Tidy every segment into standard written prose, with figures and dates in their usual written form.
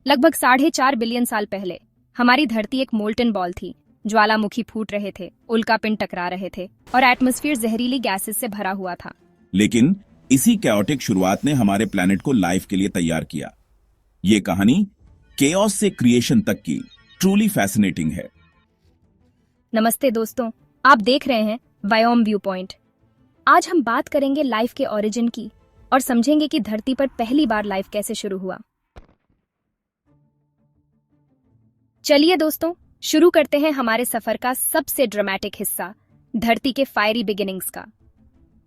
लगभग 4.5 बिलियन साल पहले हमारी धरती एक मोल्टन बॉल थी। ज्वालामुखी फूट रहे थे, उल्कापिंड टकरा रहे थे और एटमॉस्फेयर जहरीली गैसेस से भरा हुआ था। लेकिन इसी कैओटिक शुरुआत ने हमारे प्लेनेट को लाइफ के लिए तैयार किया। ये कहानी केओस से क्रिएशन तक की ट्रूली फैसिनेटिंग है। नमस्ते दोस्तों, आप देख रहे हैं बायोम व्यू पॉइंट। आज हम बात करेंगे लाइफ के ओरिजिन की और समझेंगे कि धरती पर पहली बार लाइफ कैसे शुरू हुआ। चलिए दोस्तों, शुरू करते हैं हमारे सफर का सबसे ड्रामेटिक हिस्सा, धरती के फायरी बिगिनिंग्स का।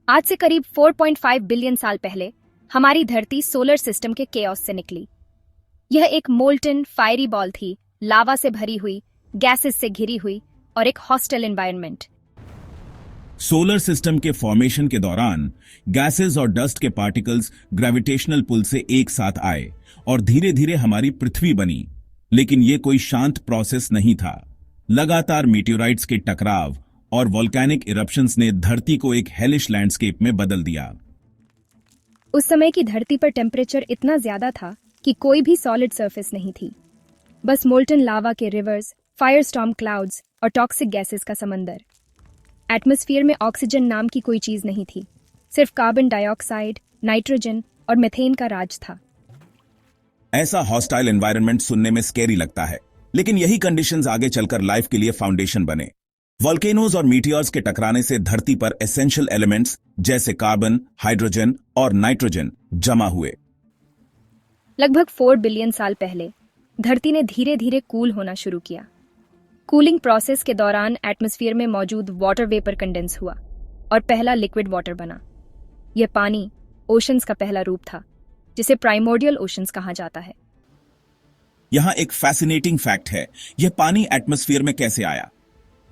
आज से करीब 4.5 बिलियन साल पहले हमारी धरती सोलर सिस्टम के केओस से निकली। यह एक मोल्टन फायरी बॉल थी, लावा से भरी हुई, गैसेस से घिरी हुई और एक हॉस्टाइल एनवायरनमेंट। सोलर सिस्टम के फॉर्मेशन के दौरान गैसेस और डस्ट के पार्टिकल्स ग्रेविटेशनल पुल से एक साथ आए और धीरे धीरे हमारी पृथ्वी बनी। लेकिन ये कोई शांत प्रोसेस नहीं था। लगातार मीटियोराइट्स के टकराव और वोल्केनिक इरप्शंस ने धरती को एक हेलिश लैंडस्केप में बदल दिया। उस समय की धरती पर टेम्परेचर इतना ज्यादा था कि कोई भी सॉलिड सरफेस नहीं थी, बस मोल्टन लावा के रिवर्स, फायरस्टॉर्म क्लाउड्स और टॉक्सिक गैसेस का समंदर। एटमॉस्फेयर में ऑक्सीजन नाम की कोई चीज नहीं थी, सिर्फ कार्बन डाइऑक्साइड, नाइट्रोजन और मीथेन का राज था। ऐसा हॉस्टाइल एनवायरनमेंट सुनने में स्कैरी लगता है, लेकिन यही कंडीशंस आगे चलकर लाइफ के लिए फाउंडेशन बने। वोल्केनोज और मीटियर्स के टकराने से धरती पर एसेंशियल एलिमेंट्स जैसे कार्बन, हाइड्रोजन और नाइट्रोजन जमा हुए। लगभग 4 बिलियन साल पहले धरती ने धीरे धीरे कूल होना शुरू किया। कूलिंग प्रोसेस के दौरान एटमॉस्फेयर में मौजूद वाटर वेपर कंडेंस हुआ और पहला लिक्विड वाटर बना। यह पानी ओशंस का पहला रूप था, जिसे प्राइमोर्डियल ओशंस कहा जाता है। यहां एक फैसिनेटिंग फैक्ट है, यह पानी एटमॉस्फेयर में कैसे आया।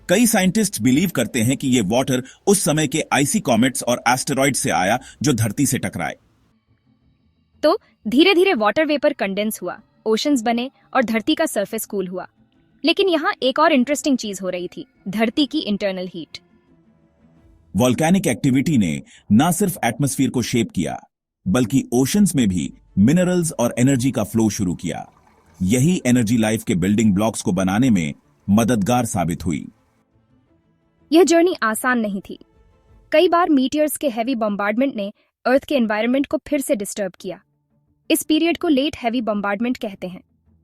कई साइंटिस्ट्स बिलीव करते हैं कि यह वाटर उस समय के आइसी कॉमेट्स और एस्टेरॉइड से आया जो धरती से टकराए। तो धीरे धीरे वाटर वेपर कंडेंस हुआ, ओशंस बने और धरती का सरफेस कूल हुआ। लेकिन यहां एक और इंटरेस्टिंग चीज हो रही थी, धरती की इंटरनल हीट। वोल्केनिक एक्टिविटी ने न सिर्फ एटमॉस्फेयर को शेप किया, बल्कि ओशंस में भी मिनरल्स और एनर्जी का फ्लो शुरू किया। यही एनर्जी लाइफ के बिल्डिंग ब्लॉक्स को बनाने में मददगार साबित हुई। यह जर्नी आसान नहीं थी। कई बार मीटियर्स के हैवी बॉम्बार्डमेंट ने अर्थ के एनवायरनमेंट को फिर से डिस्टर्ब किया। इस पीरियड को लेट हैवी बॉम्बार्डमेंट कहते हैं।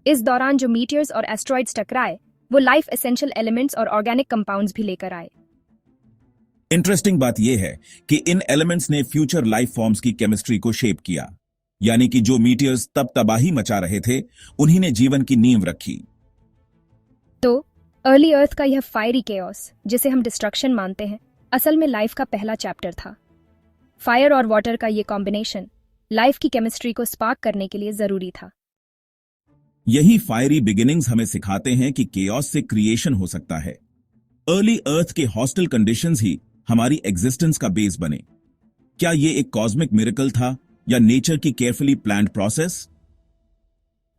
इस दौरान जो मीटियर्स और एस्ट्रॉइड्स टकराए, वो लाइफ एसेंशियल एलिमेंट्स और ऑर्गेनिक कंपाउंड्स भी लेकर आए। इंटरेस्टिंग बात यह है कि इन एलिमेंट्स ने फ्यूचर लाइफ फॉर्म्स की केमिस्ट्री को शेप किया। यानी कि जो मीटियर्स तब तबाही मचा रहे थे, उन्हीं ने जीवन की नींव रखी। तो अर्ली अर्थ का यह फायरी केओस, जिसे हम डिस्ट्रक्शन मानते हैं, असल में लाइफ का पहला चैप्टर था। फायर और वाटर का यह कॉम्बिनेशन लाइफ की केमिस्ट्री को स्पार्क करने के लिए जरूरी था। यही फायरी बिगिनिंग्स हमें सिखाते हैं कि केओस से क्रिएशन हो सकता है। अर्ली अर्थ के हॉस्टाइल कंडीशंस ही हमारी एग्जिस्टेंस का बेस बने। क्या यह एक कॉस्मिक मिरेकल था या नेचर की केयरफुली प्लान्ड प्रोसेस?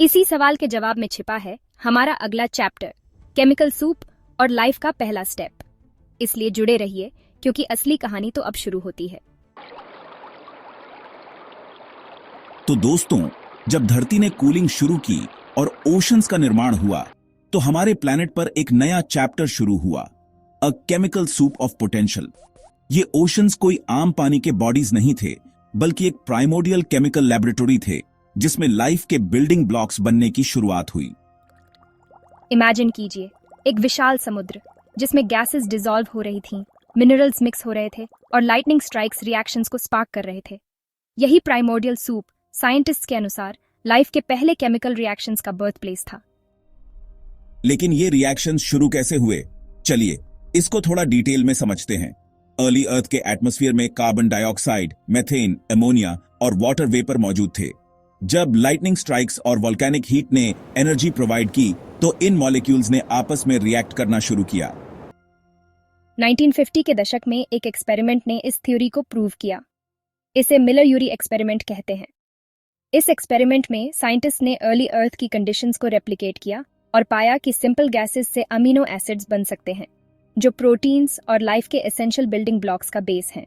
इसी सवाल के जवाब में छिपा है हमारा अगला चैप्टर, केमिकल सूप और लाइफ का पहला स्टेप। इसलिए जुड़े रहिए, क्योंकि असली कहानी तो अब शुरू होती है। तो दोस्तों, जब धरती ने कूलिंग शुरू की और ओशंस का निर्माण हुआ, तो हमारे प्लेनेट पर एक नया चैप्टर शुरू हुआ, a chemical soup of potential. ये ओशंस कोई आम पानी के बॉडीज नहीं थे, बल्कि एक प्राइमोर्डियल केमिकल लैबोरेटरी थे, जिसमें लाइफ के बिल्डिंग ब्लॉक्स बनने की शुरुआत हुई। इमेजिन कीजिए एक विशाल समुद्र, जिसमें गैसेस डिसॉल्व हो रही थीं, मिनरल्स मिक्स हो रहे थे और लाइटनिंग स्ट्राइक्स रिएक्शंस को स्पार्क कर रहे थे। यही प्राइमोर्डियल सूप साइंटिस्ट्स के अनुसार लाइफ के पहले केमिकल रिएक्शंस का बर्थ प्लेस था। लेकिन ये रिएक्शंस शुरू कैसे हुए? चलिए इसको थोड़ा डिटेल में समझते हैं। अर्ली अर्थ के एटमॉस्फेयर में कार्बन डाइऑक्साइड, मीथेन, अमोनिया और वाटर वेपर मौजूद थे। जब लाइटनिंग स्ट्राइक्स और वोल्केनिक हीट ने एनर्जी प्रोवाइड की, तो इन मॉलिक्यूल्स ने आपस में रिएक्ट करना शुरू किया। 1950 के दशक में एक एक्सपेरिमेंट ने इस थ्योरी को प्रूव किया। इसे मिलर-यूरी एक्सपेरिमेंट कहते हैं। इस एक्सपेरिमेंट में साइंटिस्ट ने अर्ली अर्थ की कंडीशंस को रेप्लिकेट किया और पाया कि सिंपल गैसेस से अमीनो एसिड्स बन सकते हैं, जो प्रोटीन्स और लाइफ के एसेंशियल बिल्डिंग ब्लॉक्स का बेस हैं।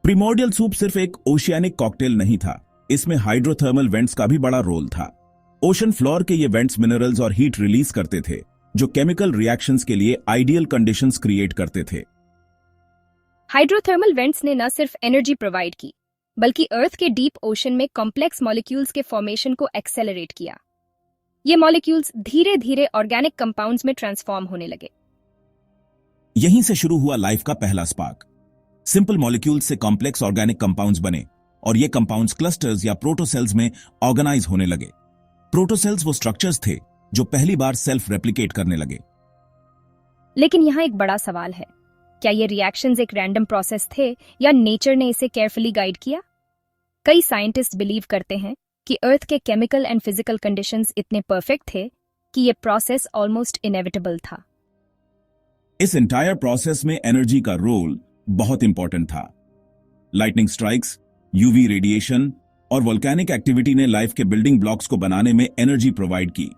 प्रिमोर्डियल सूप सिर्फ एक ओशियानिक कॉकटेल नहीं था, इसमें हाइड्रोथर्मल वेंट्स का भी बड़ा रोल था। ओशन फ्लोर के ये वेंट्स मिनरल्स और हीट रिलीज करते थे जो केमिकल रिएक्शंस के लिए आइडियल कंडीशंस क्रिएट करते थे। हाइड्रोथर्मल वेंट्स ने न सिर्फ एनर्जी प्रोवाइड की बल्कि अर्थ के डीप ओशन में कॉम्प्लेक्स मॉलिक्यूल्स के फॉर्मेशन को एक्सेलरेट किया। ये मॉलिक्यूल्स धीरे धीरे ऑर्गेनिक कंपाउंड्स में ट्रांसफॉर्म होने लगे। यहीं से शुरू हुआ लाइफ का पहला स्पार्क। सिंपल मॉलिक्यूल्स से कॉम्प्लेक्स ऑर्गेनिक कंपाउंड्स बने और ये कंपाउंड्स क्लस्टर्स या प्रोटोसेल्स में ऑर्गेनाइज होने लगे। प्रोटोसेल्स वो स्ट्रक्चर्स थे जो पहली बार सेल्फ रेप्लिकेट करने लगे। लेकिन यहाँ एक बड़ा सवाल है, क्या ये रिएक्शंस एक रैंडम प्रोसेस थे या नेचर ने इसे केयरफुली गाइड किया? कई साइंटिस्ट बिलीव करते हैं कि अर्थ के केमिकल एंड फिजिकल कंडीशंस इतने परफेक्ट थे कि ये प्रोसेस ऑलमोस्ट इनएविटेबल था। इस एंटायर प्रोसेस में एनर्जी का रोल बहुत इंपॉर्टेंट था। लाइटनिंग स्ट्राइक्स, यूवी रेडिएशन और वोल्केनिक एक्टिविटी ने लाइफ के बिल्डिंग ब्लॉक्स को बनाने में एनर्जी प्रोवाइड की।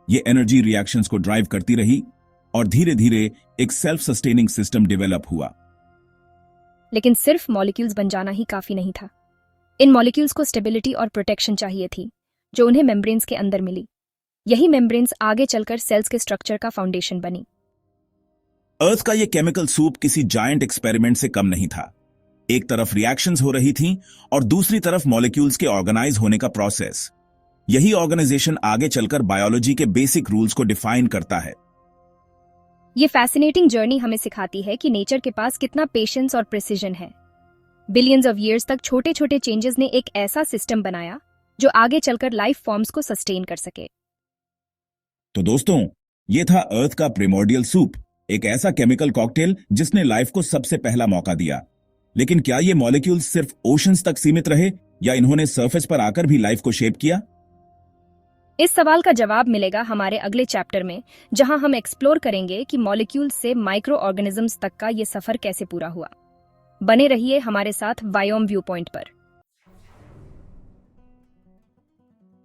ये एनर्जी रिएक्शंस को ड्राइव करती रही और धीरे धीरे एक सेल्फ सस्टेनिंग सिस्टम डेवलप हुआ। लेकिन सिर्फ मॉलिक्यूल्स बन जाना ही काफी नहीं था। इन मॉलिक्यूल्स को स्टेबिलिटी और प्रोटेक्शन चाहिए थी जो उन्हें मेम्ब्रेन्स के अंदर मिली। यही मेम्ब्रेन्स आगे चलकर सेल्स के स्ट्रक्चर का फाउंडेशन बनी। अर्थ का ये केमिकल सूप किसी जायंट एक्सपेरिमेंट से कम नहीं था। एक तरफ रिएक्शंस हो रही थी और दूसरी तरफ मॉलिक्यूल्स के ऑर्गेनाइज होने का प्रोसेस। यही ऑर्गेनाइजेशन आगे चलकर बायोलॉजी के बेसिक रूल्स को डिफाइन करता है। ये फैसिनेटिंग जर्नी हमें सिखाती है कि नेचर के पास कितना पेशेंस और प्रिसीजन है। बिलियंस ऑफ ईयर्स तक छोटे छोटे चेंजेस ने एक ऐसा सिस्टम बनाया जो आगे चलकर लाइफ फॉर्म्स को सस्टेन कर सके। तो दोस्तों, ये था अर्थ का प्रिमोर्डियल सूप, एक ऐसा केमिकल कॉकटेल जिसने लाइफ को सबसे पहला मौका दिया। लेकिन क्या ये मॉलिक्यूल्स सिर्फ ओशंस तक सीमित रहे या इन्होंने सरफेस पर आकर भी लाइफ को शेप किया? इस सवाल का जवाब मिलेगा हमारे अगले चैप्टर में, जहां हम एक्सप्लोर करेंगे कि मॉलिक्यूल्स से माइक्रो ऑर्गेनिजम्स तक का ये सफर कैसे पूरा हुआ। बने रहिए हमारे साथ वायोम व्यू पॉइंट पर।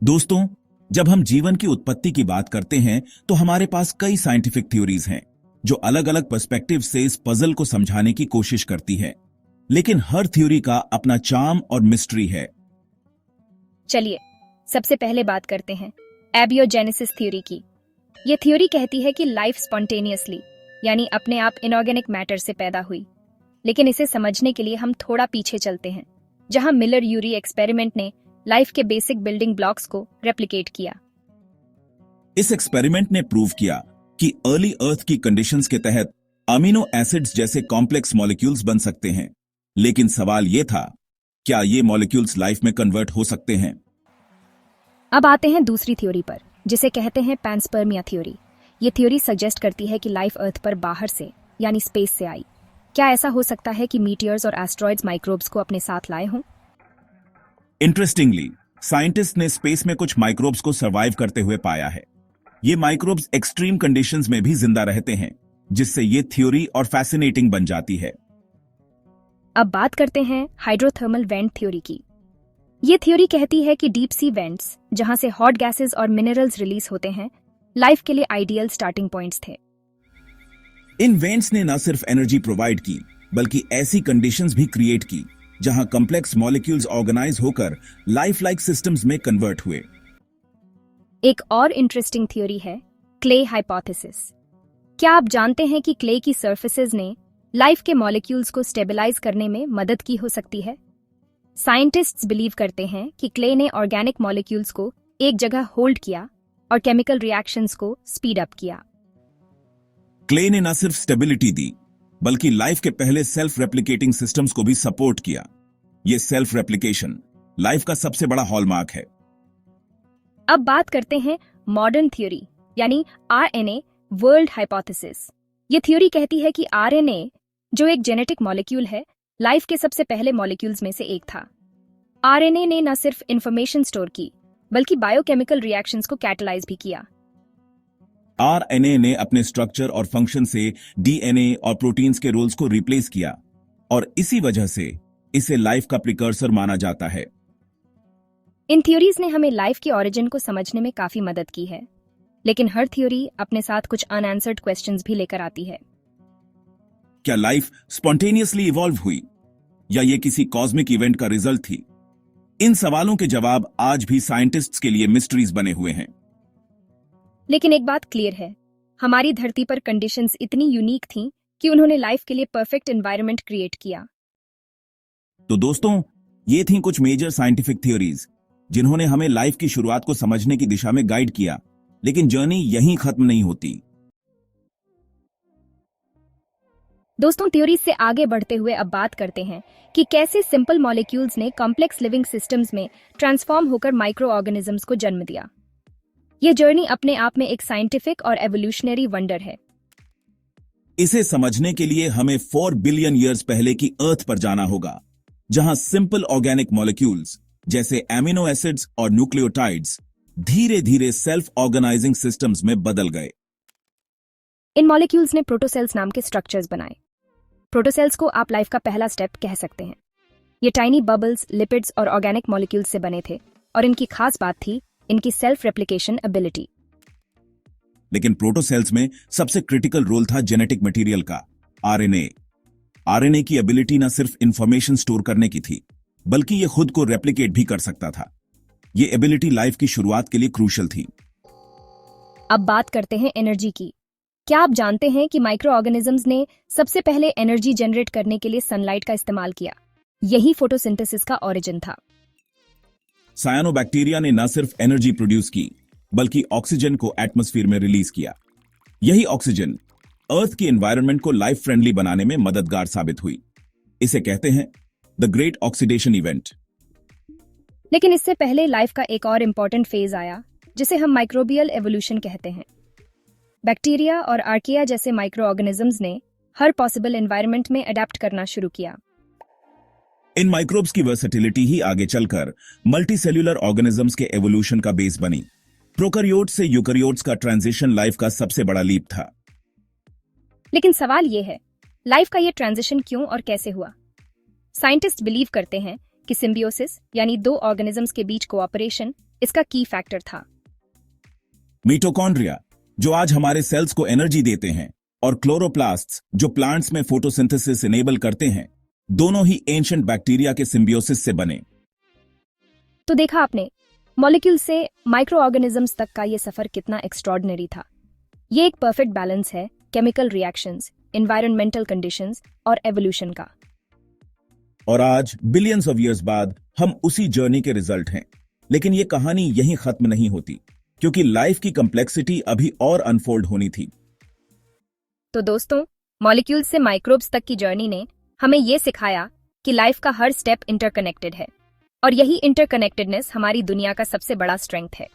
दोस्तों, जब हम जीवन की उत्पत्ति की बात करते हैं तो हमारे पास कई साइंटिफिक थ्योरीज हैं जो अलग अलग पर्सपेक्टिव से इस पजल को समझाने की कोशिश करती है। लेकिन हर थ्योरी का अपना चार्म और मिस्ट्री है। चलिए सबसे पहले बात करते हैं एबियोजेनेसिस थ्योरी की। यह थ्योरी कहती है कि लाइफ स्पॉन्टेनियसली यानी अपने आप इनऑर्गेनिक मैटर से पैदा हुई। लेकिन इसे समझने के लिए हम थोड़ा पीछे चलते हैं, जहां मिलर यूरी एक्सपेरिमेंट ने लाइफ के बेसिक बिल्डिंग ब्लॉक्स को रेप्लिकेट किया। इस एक्सपेरिमेंट ने प्रूव किया कि अर्ली अर्थ की कंडीशंस के तहत अमीनो एसिड्स जैसे कॉम्प्लेक्स मॉलिक्यूल्स बन सकते हैं। लेकिन सवाल यह था, क्या ये मॉलिक्यूल्स लाइफ में कन्वर्ट हो सकते हैं? अब आते हैं दूसरी थ्योरी पर, जिसे कहते हैं पैनस्पर्मिया थ्योरी। ये थ्योरी सजेस्ट करती है कि लाइफ अर्थ पर बाहर से यानी स्पेस से आई। क्या ऐसा हो सकता है कि मीटियर्स और एस्ट्रॉइड्स माइक्रोब्स को अपने साथ लाए हों? इंटरेस्टिंगली, साइंटिस्ट ने स्पेस में कुछ माइक्रोब्स को सर्वाइव करते हुए पाया है। ये माइक्रोब्स एक्सट्रीम कंडीशंस में भी जिंदा रहते हैं, जिससे ये थ्योरी और फैसिनेटिंग बन जाती है। अब बात करते हैं हाइड्रोथर्मल वेंट थ्योरी की। ये थ्योरी कहती है कि डीप सी वेंट्स, जहां से हॉट गैसेस और मिनरल्स रिलीज होते हैं, लाइफ के लिए आइडियल स्टार्टिंग पॉइंट्स थे। इन वेंट्स ने न सिर्फ एनर्जी प्रोवाइड की बल्कि ऐसी कंडीशंस भी क्रिएट की जहां कॉम्प्लेक्स मॉलिक्यूल्स ऑर्गेनाइज होकर लाइफ लाइक सिस्टम्स में कन्वर्ट हुए। एक और इंटरेस्टिंग थ्योरी है क्ले हाइपोथेसिस। क्या आप जानते हैं कि क्ले की सर्फेसेस ने लाइफ के मॉलिक्यूल्स को स्टेबलाइज करने में मदद की हो सकती है? साइंटिस्ट्स बिलीव करते हैं कि क्ले ने ऑर्गेनिक मॉलिक्यूल्स को एक जगह होल्ड किया और केमिकल रिएक्शंस को स्पीड अप किया। क्ले ने न सिर्फ स्टेबिलिटी दी बल्कि लाइफ के पहले सेल्फ रेप्लिकेटिंग सिस्टम्स को भी सपोर्ट किया। यह सेल्फ रेप्लिकेशन लाइफ का सबसे बड़ा हॉलमार्क है। अब बात करते हैं मॉडर्न थ्योरी यानी आरएनए वर्ल्ड हाइपोथेसिस। यह थ्योरी कहती है कि आरएनए, जो एक जेनेटिक मॉलिक्यूल है, लाइफ के सबसे पहले मॉलिक्यूल्स में से एक था। आरएनए ने न सिर्फ इंफॉर्मेशन स्टोर की बल्कि बायोकेमिकल रिएक्शंस को कैटलाइज भी किया। आरएनए ने अपने स्ट्रक्चर और फंक्शन से डीएनए और प्रोटीन्स के रोल्स को रिप्लेस किया और इसी वजह से इसे लाइफ का प्रिकर्सर माना जाता है। इन थ्योरीज ने हमें लाइफ की ओरिजिन को समझने में काफी मदद की है, लेकिन हर थ्योरी अपने साथ कुछ अनआंसर्ड क्वेश्चंस भी लेकर आती है। क्या लाइफ स्पॉन्टेनियसली इवॉल्व हुई या ये किसी कॉस्मिक इवेंट का रिजल्ट थी? इन सवालों के जवाब आज भी साइंटिस्ट्स के लिए मिस्ट्रीज बने हुए हैं। लेकिन एक बात क्लियर है, हमारी धरती पर कंडीशंस इतनी यूनिक थीं कि उन्होंने लाइफ के लिए परफेक्ट एनवायरनमेंट क्रिएट किया। तो दोस्तों, ये थीं कुछ मेजर साइंटिफिक थ्योरीज जिन्होंने हमें लाइफ की शुरुआत को समझने की दिशा में गाइड किया। लेकिन जर्नी यहीं खत्म नहीं होती। दोस्तों, थ्योरीज से आगे बढ़ते हुए अब बात करते हैं कि कैसे सिंपल मॉलिक्यूल्स ने कॉम्प्लेक्स लिविंग सिस्टम्स में ट्रांसफॉर्म होकर माइक्रो ऑर्गेनिजम्स को जन्म दिया। यह जर्नी अपने आप में एक साइंटिफिक और एवोल्यूशनरी वंडर है। इसे समझने के लिए हमें 4 बिलियन ईयर्स पहले की अर्थ पर जाना होगा, जहां सिंपल ऑर्गेनिक मॉलिक्यूल्स जैसे एमिनो एसिड्स और न्यूक्लियोटाइड्स धीरे धीरे सेल्फ ऑर्गेनाइजिंग सिस्टम्स में बदल गए। इन मॉलिक्यूल्स ने प्रोटोसेल्स नाम के स्ट्रक्चर्स बनाए। प्रोटोसेल्स को आप लाइफ का पहला स्टेप कह सकते हैं। ये टाइनी बबल्स, लिपिड्स और ऑर्गेनिक मॉलिक्यूल्स से बने थे और इनकी खास बात थी इनकी सेल्फ रेप्लिकेशन एबिलिटी। लेकिन प्रोटोसेल्स में सबसे क्रिटिकल रोल था जेनेटिक मटेरियल का, आरएनए। आरएनए की एबिलिटी न सिर्फ इंफॉर्मेशन स्टोर करने की थी, बल्कि यह खुद को रेप्लिकेट भी कर सकता था। यह एबिलिटी लाइफ की शुरुआत के लिए क्रूशियल थी। अब बात करते हैं एनर्जी की। क्या आप जानते हैं कि माइक्रो ऑर्गेनिजम्स ने सबसे पहले एनर्जी जनरेट करने के लिए सनलाइट का इस्तेमाल किया? यही फोटोसिंथेसिस का ओरिजिन था। सायानोबैक्टीरिया ने न सिर्फ एनर्जी प्रोड्यूस की, बल्कि ऑक्सीजन को एटमॉस्फेयर में रिलीज किया। यही ऑक्सीजन अर्थ की एनवायरनमेंट को लाइफ फ्रेंडली बनाने में मददगार साबित हुई। इसे कहते हैं द ग्रेट ऑक्सीडेशन इवेंट। लेकिन इससे पहले लाइफ का एक और इंपॉर्टेंट फेज आया, जिसे हम माइक्रोबियल एवोल्यूशन कहते हैं। बैक्टीरिया और आर्किया जैसे माइक्रो ऑर्गेनिजम्स ने हर पॉसिबल एनवायरनमेंट में अडेप्ट करना शुरू किया। इन माइक्रोब्स की वर्सेटिलिटी ही आगे चलकर मल्टीसेल्यूलर ऑर्गेनिजम्स के एवोल्यूशन का बेस बनी। प्रोकैरियोट से यूकैरियोट्स का ट्रांजिशन लाइफ का सबसे बड़ा लीप था। लेकिन सवाल यह है, लाइफ का यह ट्रांजिशन क्यों और कैसे हुआ? साइंटिस्ट बिलीव करते हैं कि सिम्बियोसिस यानी दो ऑर्गेनिजम्स के बीच कोऑपरेशन इसका की फैक्टर था। मिटोकॉन्ड्रिया जो आज हमारे सेल्स को एनर्जी देते हैं, और क्लोरोप्लास्ट्स जो प्लांट्स में फोटोसिंथेसिस इनेबल करते हैं, दोनों ही एंशिएंट बैक्टीरिया के सिम्बियोसिस से बने। तो देखा आपने, मॉलिक्यूल से माइक्रो ऑर्गेनिजम्स तक का यह सफर कितना एक्स्ट्रॉर्डिनरी था। यह एक परफेक्ट बैलेंस है केमिकल रिएक्शंस, एनवायरनमेंटल कंडीशंस और एवोल्यूशन का। और आज बिलियंस ऑफ ईयर्स बाद हम उसी जर्नी के रिजल्ट हैं। लेकिन यह कहानी यहीं खत्म नहीं होती, क्योंकि लाइफ की कॉम्प्लेक्सिटी अभी और अनफोल्ड होनी थी। तो दोस्तों, मॉलिक्यूल्स से माइक्रोब्स तक की जर्नी ने हमें यह सिखाया कि लाइफ का हर स्टेप इंटरकनेक्टेड है, और यही इंटरकनेक्टेडनेस हमारी दुनिया का सबसे बड़ा स्ट्रेंथ है।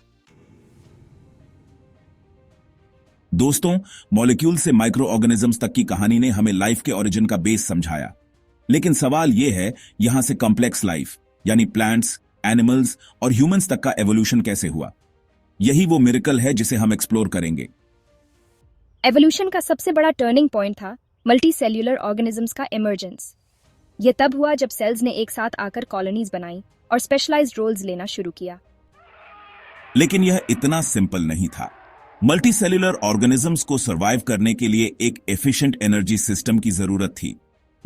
दोस्तों, मॉलिक्यूल से माइक्रो ऑर्गेनिजम्स तक की कहानी ने हमें लाइफ के ओरिजिन का बेस समझाया। लेकिन सवाल यह है, यहां से कॉम्प्लेक्स लाइफ यानी प्लांट्स, एनिमल्स और ह्यूमंस तक का एवोल्यूशन कैसे हुआ? यही वो मिरेकल है जिसे हम एक्सप्लोर करेंगे। एवोल्यूशन का सबसे बड़ा टर्निंग पॉइंट था मल्टीसेल्यूलर ऑर्गेनिजम्स का इमर्जेंस। यह तब हुआ जब सेल्स ने एक साथ आकर कॉलोनीज बनाई और स्पेशलाइज्ड रोल्स लेना शुरू किया। लेकिन यह इतना सिंपल नहीं था। मल्टीसेल्यूलर ऑर्गेनिजम्स को सर्वाइव करने के लिए एक एफिशिएंट एनर्जी सिस्टम की जरूरत थी।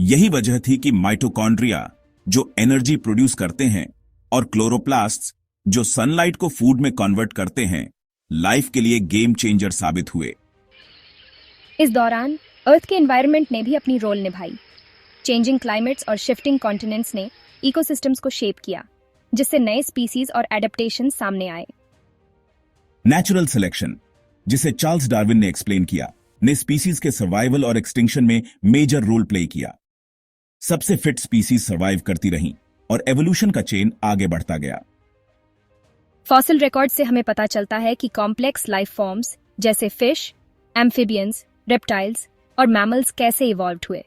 यही वजह थी कि माइटोकॉन्ड्रिया जो एनर्जी प्रोड्यूस करते हैं और क्लोरोप्लास्ट्स जो सनलाइट को फूड में कन्वर्ट करते हैं, लाइफ के लिए गेम चेंजर साबित हुए। इस दौरान अर्थ के एनवायरनमेंट ने भी अपनी रोल निभाई। चेंजिंग क्लाइमेट्स और शिफ्टिंग कॉन्टिनेंट्स ने इकोसिस्टम्स को शेप किया, जिससे नए स्पीसीज और एडेप्टेशन सामने आए। नेचुरल सिलेक्शन, जिसे चार्ल्स डार्विन ने एक्सप्लेन किया, ने स्पीसीज के सर्वाइवल और एक्सटिंक्शन में मेजर रोल प्ले किया। सबसे फिट स्पीसीज सर्वाइव करती रहीं और एवोल्यूशन का चेन आगे बढ़ता गया। फॉसिल रिकॉर्ड से हमें पता चलता है कि कॉम्प्लेक्स लाइफ फॉर्म्स जैसे फिश, एम्फिबियंस, रेप्टाइल्स और मैमल्स कैसे इवॉल्व हुए।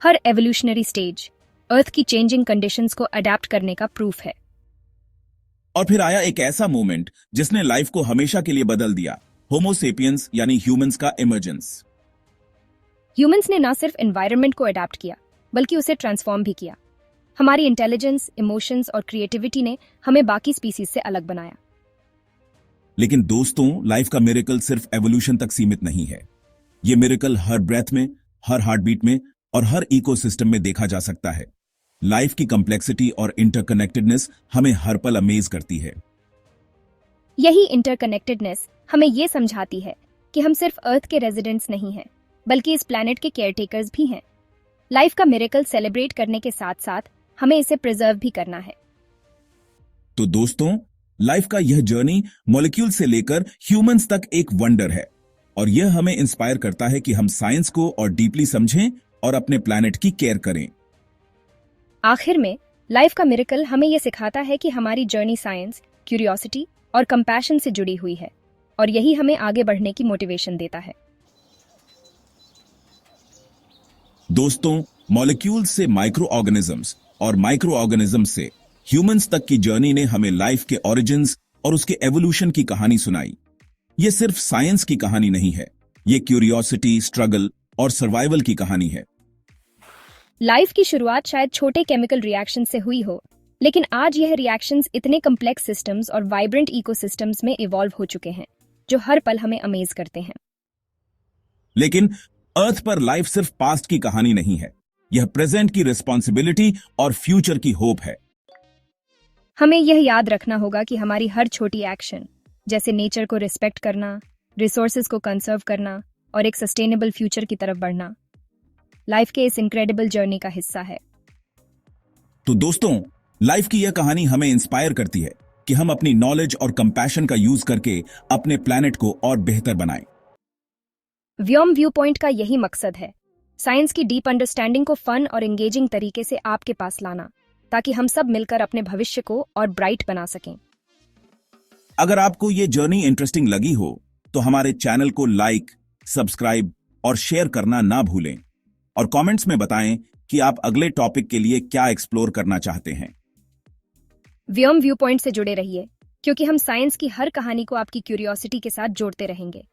हर एवोल्यूशनरी स्टेज अर्थ की चेंजिंग कंडीशंस को अडेप्ट करने का प्रूफ है। और फिर आया एक ऐसा मोमेंट जिसने लाइफ को हमेशा के लिए बदल दिया, होमो सेपियंस यानी ह्यूमंस का इमर्जेंस। ह्यूमंस ने न सिर्फ एनवायरनमेंट को अडेप्ट किया, बल्कि उसे ट्रांसफॉर्म भी किया। हमारी इंटेलिजेंस, इमोशंस और क्रिएटिविटी ने हमें बाकी स्पीसीज से अलग बनाया। लेकिन दोस्तों, लाइफ का मिरेकल सिर्फ एवोल्यूशन तक सीमित नहीं है। यह मिरेकल हर ब्रेथ में, हर हार्टबीट में और हर इकोसिस्टम में देखा जा सकता है। लाइफ की कॉम्प्लेक्सिटी और इंटरकनेक्टेडनेस हमें हर पल अमेज करती है। यही इंटरकनेक्टेडनेस हमें ये समझाती है कि हम सिर्फ अर्थ के रेजिडेंट्स नहीं हैं, बल्कि इस प्लैनेट के केयरटेकर्स भी हैं। लाइफ का मिरेकल सेलिब्रेट करने के साथ साथ हमें इसे प्रिजर्व भी करना है। तो दोस्तों, लाइफ का यह जर्नी मॉलिक्यूल से लेकर ह्यूमंस तक एक वंडर है और यह हमें इंस्पायर करता है कि हम साइंस को और डीपली समझें और अपने प्लैनेट की केयर करें। आखिर में लाइफ का मिरेकल हमें यह सिखाता है कि हमारी जर्नी साइंस, क्यूरियोसिटी और कंपैशन से जुड़ी हुई है और यही हमें आगे बढ़ने की मोटिवेशन देता है। दोस्तों, मॉलिक्यूल्स से माइक्रो ऑर्गेनिजम्स और माइक्रो ऑर्गेनिजम्स से ह्यूमंस तक की जर्नी ने हमें लाइफ के ओरिजिन्स और उसके एवोल्यूशन की कहानी सुनाई। ये सिर्फ साइंस की कहानी नहीं है, ये क्यूरियोसिटी, स्ट्रगल और सर्वाइवल की कहानी है। लाइफ की शुरुआत शायद छोटे केमिकल रिएक्शन से हुई हो, लेकिन आज यह रिएक्शंस इतने कम्प्लेक्स सिस्टम्स और वाइब्रेंट इकोसिस्टम्स में इवॉल्व हो चुके हैं जो हर पल हमें अमेज करते हैं। लेकिन अर्थ पर लाइफ सिर्फ पास्ट की कहानी नहीं है, यह प्रेजेंट की रिस्पॉन्सिबिलिटी और फ्यूचर की होप है। हमें यह याद रखना होगा कि हमारी हर छोटी एक्शन, जैसे नेचर को रिस्पेक्ट करना, रिसोर्सेज को कंजर्व करना और एक सस्टेनेबल फ्यूचर की तरफ बढ़ना, लाइफ के इस इनक्रेडिबल जर्नी का हिस्सा है। तो दोस्तों, लाइफ की यह कहानी हमें इंस्पायर करती है कि हम अपनी नॉलेज और कंपैशन का यूज करके अपने प्लैनेट को और बेहतर बनाएं। व्योम व्यू पॉइंट का यही मकसद है, साइंस की डीप अंडरस्टैंडिंग को फन और एंगेजिंग तरीके से आपके पास लाना, ताकि हम सब मिलकर अपने भविष्य को और ब्राइट बना सकें। अगर आपको ये जर्नी इंटरेस्टिंग लगी हो तो हमारे चैनल को लाइक, सब्सक्राइब और शेयर करना ना भूलें और कमेंट्स में बताएं कि आप अगले टॉपिक के लिए क्या एक्सप्लोर करना चाहते हैं। व्योम व्यू पॉइंट से जुड़े रहिए, क्योंकि हम साइंस की हर कहानी को आपकी क्यूरियोसिटी के साथ जोड़ते रहेंगे।